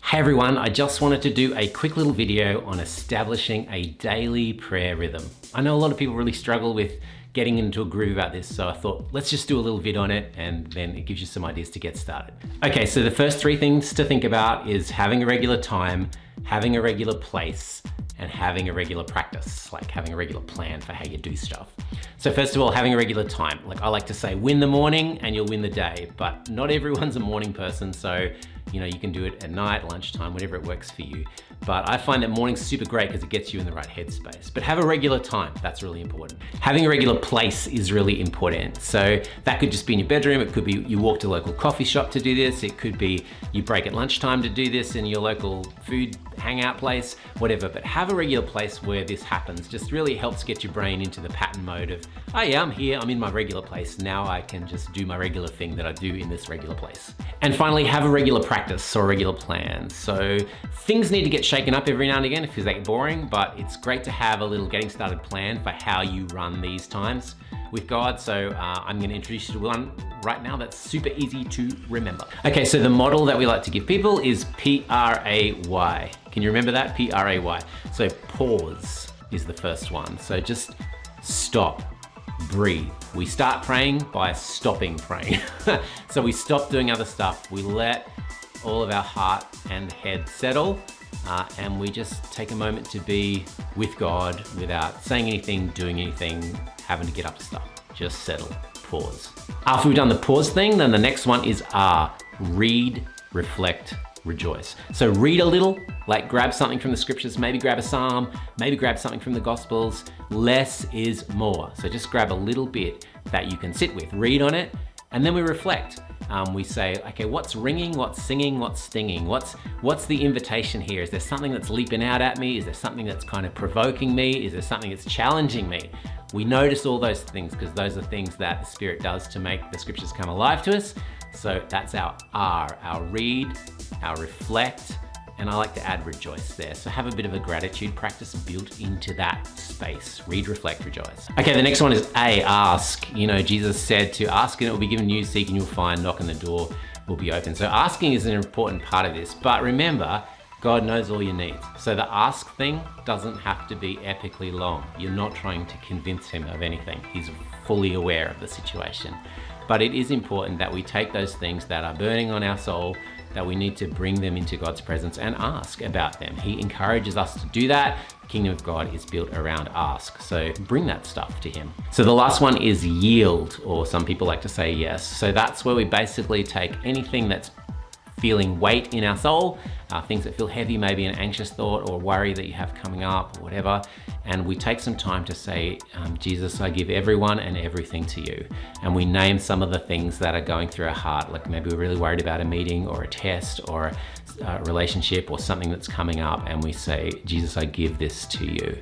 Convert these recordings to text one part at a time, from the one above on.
Hey everyone, I just wanted to do a quick little video on establishing a daily prayer rhythm. I know a lot of people really struggle with getting into a groove about this, so I thought let's just do a little vid on it and then it gives you some ideas to get started. Okay, so the first three things to think about is having a regular time, having a regular place, and having a regular practice, like having a regular plan for how you do stuff. So first of all, having a regular time. Like I like to say, win the morning and you'll win the day, but not everyone's a morning person, so you can do it at night, lunchtime, whatever it works for you. But I find that morning's super great because it gets you in the right headspace. But have a regular time, that's really important. Having a regular place is really important. So that could just be in your bedroom, it could be you walk to a local coffee shop to do this, it could be you break at lunchtime to do this in your local food hangout place, whatever. But have a regular place where this happens. Just really helps get your brain into the pattern mode of, oh yeah, I'm here, I'm in my regular place. Now I can just do my regular thing that I do in this regular place. And finally, have a regular practice or a regular plan. So things need to get shaken up every now and again because they get boring, but it's great to have a little getting started plan for how you run these times with God. So I'm gonna introduce you to one right now that's super easy to remember. Okay, so the model that we like to give people is P-R-A-Y. Can you remember that? P-R-A-Y. So pause is the first one. So just stop, breathe. We start praying by stopping praying. So we stop doing other stuff. We let all of our heart and head settle, and we just take a moment to be with God without saying anything, doing anything, having to get up to stuff. Just settle, pause. After we've done the pause thing, then the next one is R, read, reflect, rejoice. So read a little, like grab something from the scriptures, maybe grab a psalm, maybe grab something from the gospels. Less is more. So just grab a little bit that you can sit with, read on it, and then we reflect. We say, okay, what's ringing, what's singing, what's stinging? What's the invitation here? Is there something that's leaping out at me? Is there something that's kind of provoking me? Is there something that's challenging me? We notice all those things because those are things that the Spirit does to make the scriptures come alive to us. So that's our R, our read, our reflect, and I like to add rejoice there. So have a bit of a gratitude practice built into that space. Read, reflect, rejoice. Okay, the next one is A, ask. Jesus said to ask and it will be given you, seek and you'll find, knock and the door will be open. So asking is an important part of this, but remember, God knows all your needs. So the ask thing doesn't have to be epically long. You're not trying to convince him of anything. He's fully aware of the situation. But it is important that we take those things that are burning on our soul, that we need to bring them into God's presence and ask about them. He encourages us to do that. The kingdom of God is built around ask. So bring that stuff to him. So the last one is yield, or some people like to say yes. So that's where we basically take anything that's feeling weight in our soul, things that feel heavy, maybe an anxious thought or worry that you have coming up or whatever, and we take some time to say, Jesus, I give everyone and everything to you. And we name some of the things that are going through our heart, like maybe we're really worried about a meeting or a test or a relationship or something that's coming up, and we say, Jesus, I give this to you.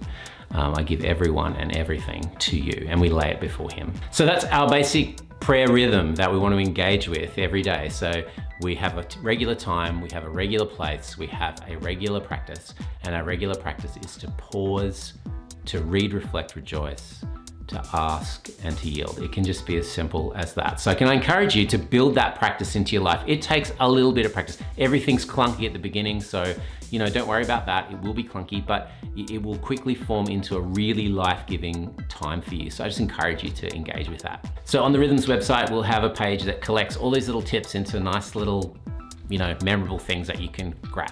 I give everyone and everything to you, and we lay it before him. So that's our basic prayer rhythm that we want to engage with every day. So we have a regular time, we have a regular place, we have a regular practice, and our regular practice is to pause, to read, reflect, rejoice, to ask, and to yield. It can just be as simple as that. So can I encourage you to build that practice into your life? It takes a little bit of practice. Everything's clunky at the beginning, so don't worry about that. It will be clunky, but it will quickly form into a really life-giving time for you. So I just encourage you to engage with that. So on the Rhythms website, we'll have a page that collects all these little tips into nice little, memorable things that you can grab.